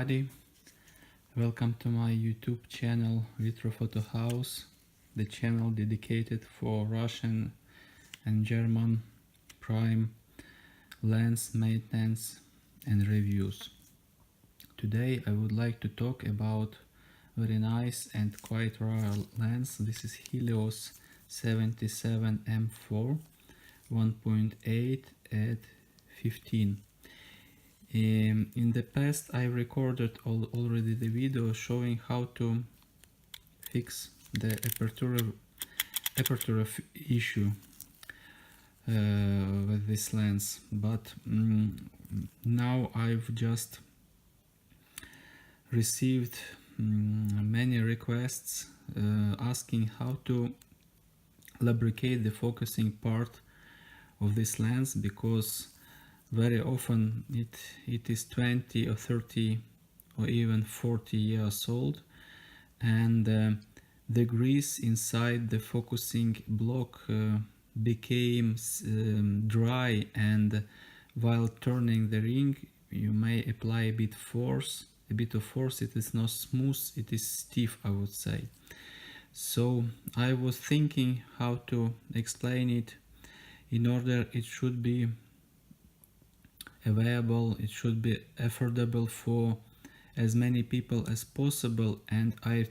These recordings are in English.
everybody, welcome to my YouTube channel Vitro Photo House, the channel dedicated for Russian and German prime lens maintenance and reviews. Today I would like to talk about very nice and quite rare lens. This is Helios 77m-4 1.8 at 15. In the past I recorded already the video showing how to fix the aperture issue with this lens, but now I've just received many requests asking how to lubricate the focusing part of this lens, because very often it is 20 or 30 or even 40 years old, and the grease inside the focusing block became dry, and while turning the ring you may apply a bit of force. It is not smooth, it is stiff, I would say. So I was thinking how to explain it in order it should be available, it should be affordable for as many people as possible, and I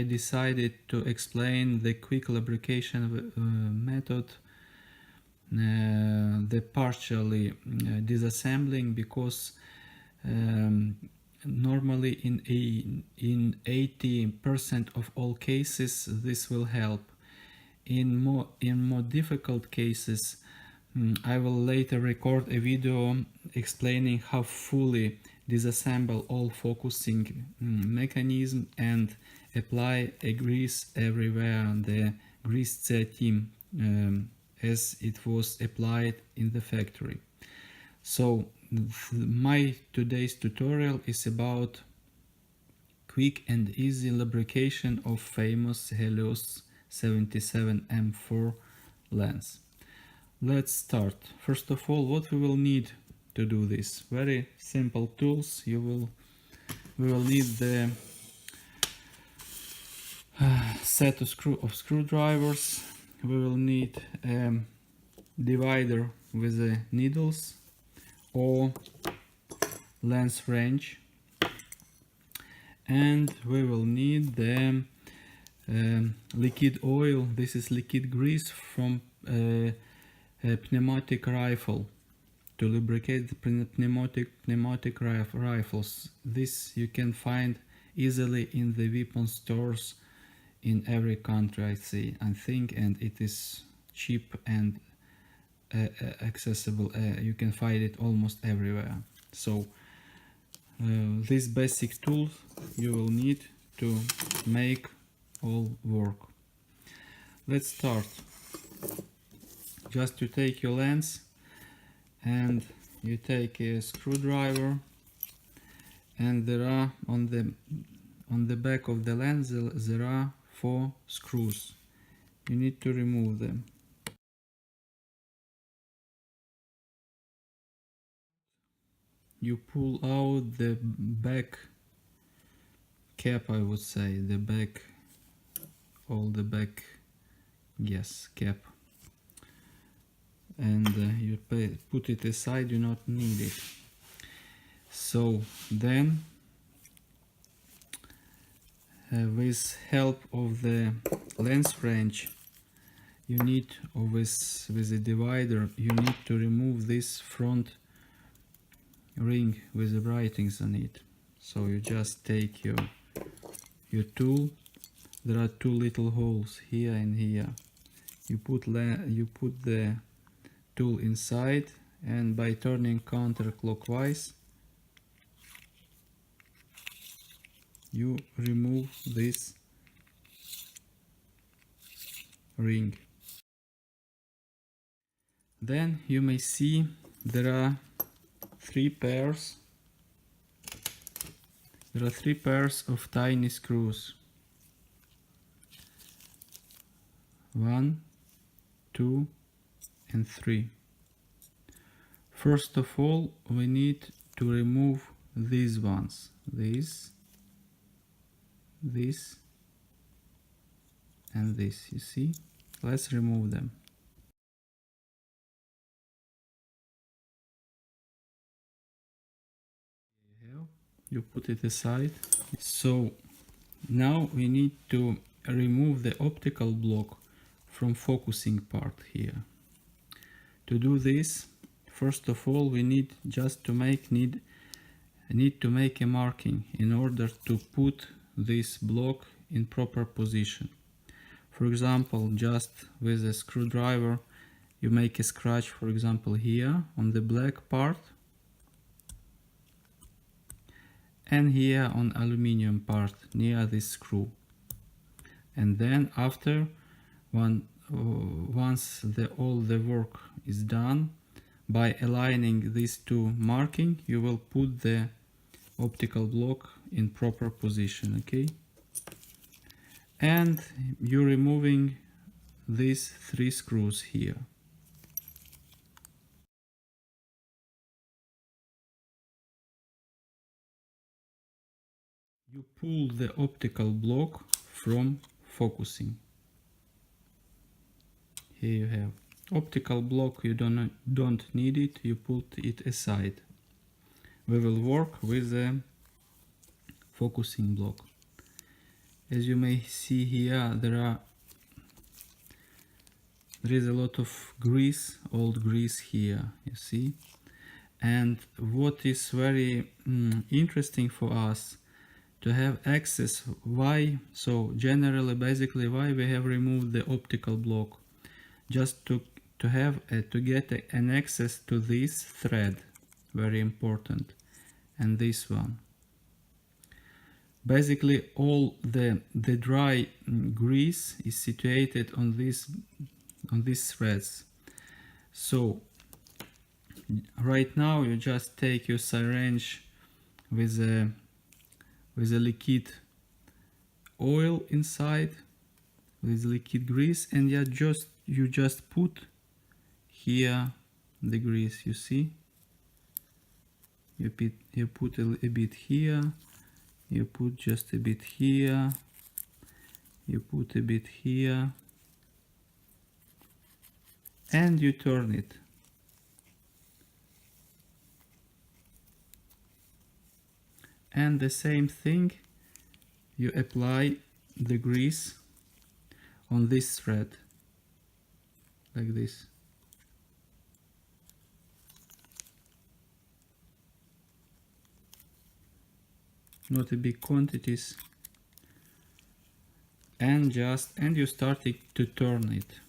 decided to explain the quick lubrication method, the partially disassembling, because normally in 80% of all cases this will help. In more difficult cases, I will later record a video explaining how fully disassemble all focusing mechanism and apply a grease everywhere, the grease team as it was applied in the factory. So my today's tutorial is about quick and easy lubrication of famous Helios 77m-4 lens. Let's start. First of all, what we will need to do this? Very simple tools. We will need the set of screwdrivers. We will need a divider with the needles or lens wrench, and we will need the liquid oil. This is liquid grease from a pneumatic rifle to lubricate the pneumatic rifles. This you can find easily in the weapon stores in every country, I think, and it is cheap and accessible. You can find it almost everywhere. So these basic tools you will need to make all work. Let's start. Just you take your lens and you take a screwdriver, and there are on the back of the lens there are 4 screws. You need to remove them. You pull out the back cap, I would say, the back, all the back, yes, cap, and you put it aside, you not need it. So then with help of the lens wrench you need, or with the divider, you need to remove this front ring with the writings on it. So you just take your tool. There are 2 little holes here and here. You put the tool inside, and by turning counterclockwise you remove this ring. Then you may see there are 3 pairs. There are 3 pairs of tiny screws. 1, 2, and 3. First of all, we need to remove these ones, this, and this, you see. Let's remove them. You put it aside. So now we need to remove the optical block from focusing part here. To do this, first of all, we need to make a marking in order to put this block in proper position. For example, just with a screwdriver, you make a scratch, for example, here on the black part, and here on aluminum part near this screw. And then after, once all the work is done, by aligning these two markings, you will put the optical block in proper position, okay? And you're removing these 3 screws here. You pull the optical block from focusing. Here you have optical block, you don't need it, you put it aside. We will work with the focusing block. As you may see here, there is a lot of grease, old grease here, you see. And what is very interesting for us to have access, why? So generally, basically, why we have removed the optical block? Just to get an access to this thread, very important, and this one. Basically, all the dry grease is situated on these threads. So right now you just take your syringe with a liquid oil inside, with liquid grease, and you just put here the grease, you see. You put a bit here, you put just a bit here, you put a bit here, and you turn it. And the same thing, you apply the grease on this thread, like this. Not a big quantities, and you start to turn it.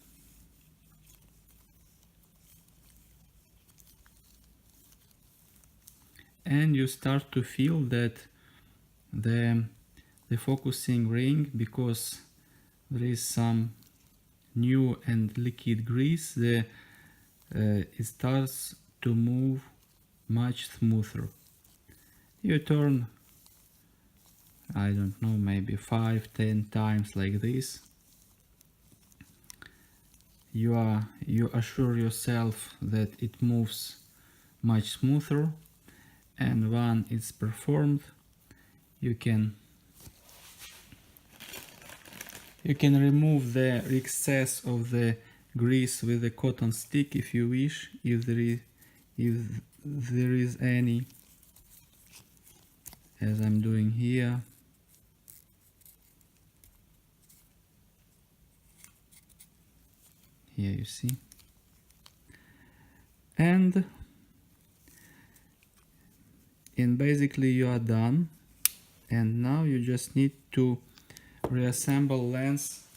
And you start to feel that the focusing ring, because there is some new and liquid grease, it starts to move much smoother. You turn, I don't know, maybe 5-10 times like this. You assure yourself that it moves much smoother, and when it's performed, you can remove the excess of the grease with a cotton stick if you wish, if there is any, as I'm doing here. Here you see. And basically you are done, and now you just need to reassemble lens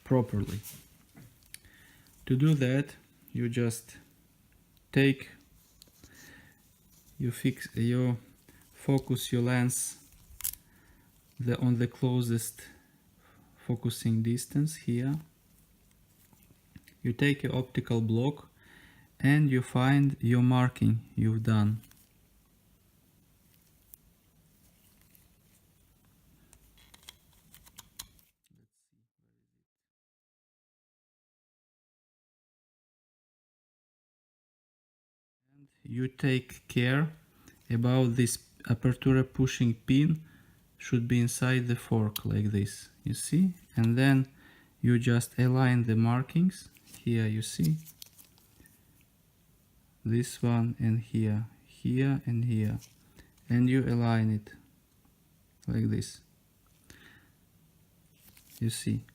properly. To do that, you just focus your lens on the closest focusing distance here. You take your optical block and you find your marking you've done. And you take care about this apertura pushing pin should be inside the fork like this, you see, and then you just align the markings here, you see, this one and here, here and here, and you align it like this, you see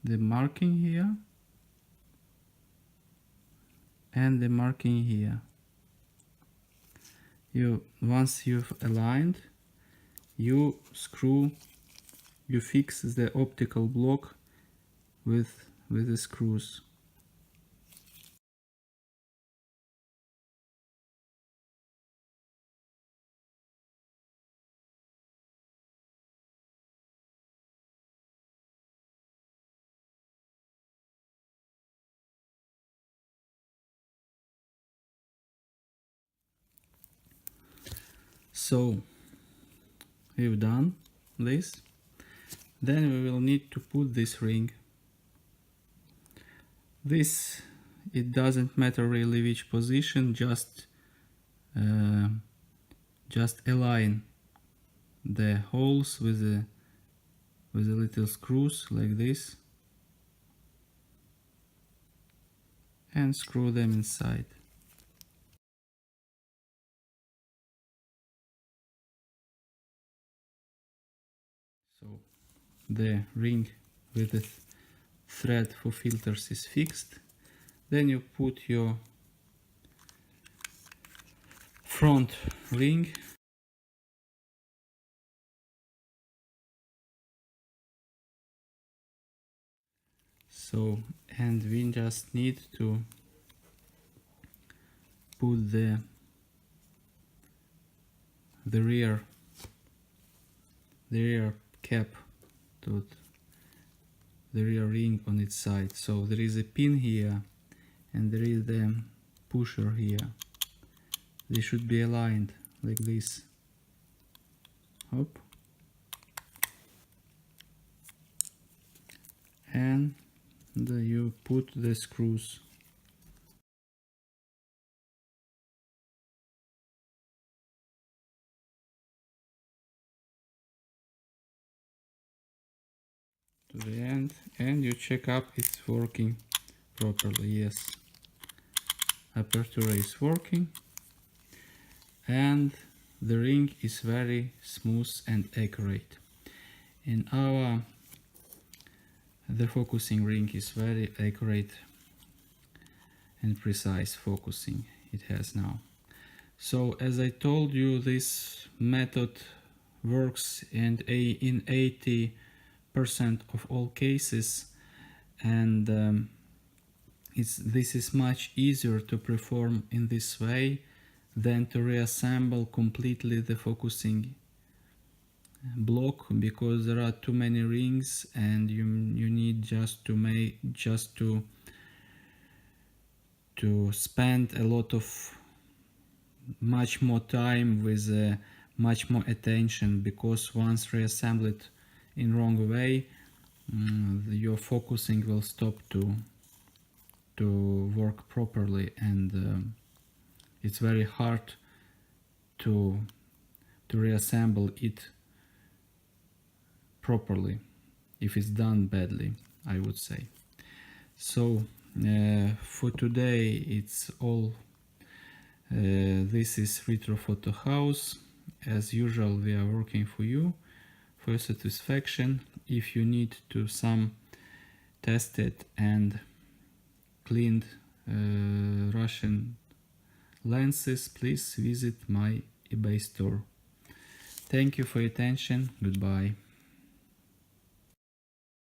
the marking here and the marking here. Once you've aligned, you fix the optical block with the screws. So we've done this. Then we will need to put this ring. This, it doesn't matter really which position, just align the holes with the little screws like this and screw them inside. So the ring with the thread for filters is fixed. Then you put your front ring. So, and we just need to put the rear cap to the rear ring on its side. So there is a pin here and there is the pusher here. They should be aligned like this. Hop. And you put the screws. To the end, and you check up it's working properly. Yes, apertura is working and the ring is very smooth and accurate. In the focusing ring is very accurate and precise focusing it has now. So as I told you, this method works in 80% of all cases, and this is much easier to perform in this way than to reassemble completely the focusing block, because there are too many rings and you need just to spend a lot of much more time with much more attention, because once reassembled in wrong way, your focusing will stop to work properly, and it's very hard to reassemble it properly if it's done badly, I would say. So for today it's all. This is Retro Photo House. As usual, we are working for you, for your satisfaction. If you need to some tested and cleaned Russian lenses, please visit my eBay store. Thank you for your attention. Goodbye.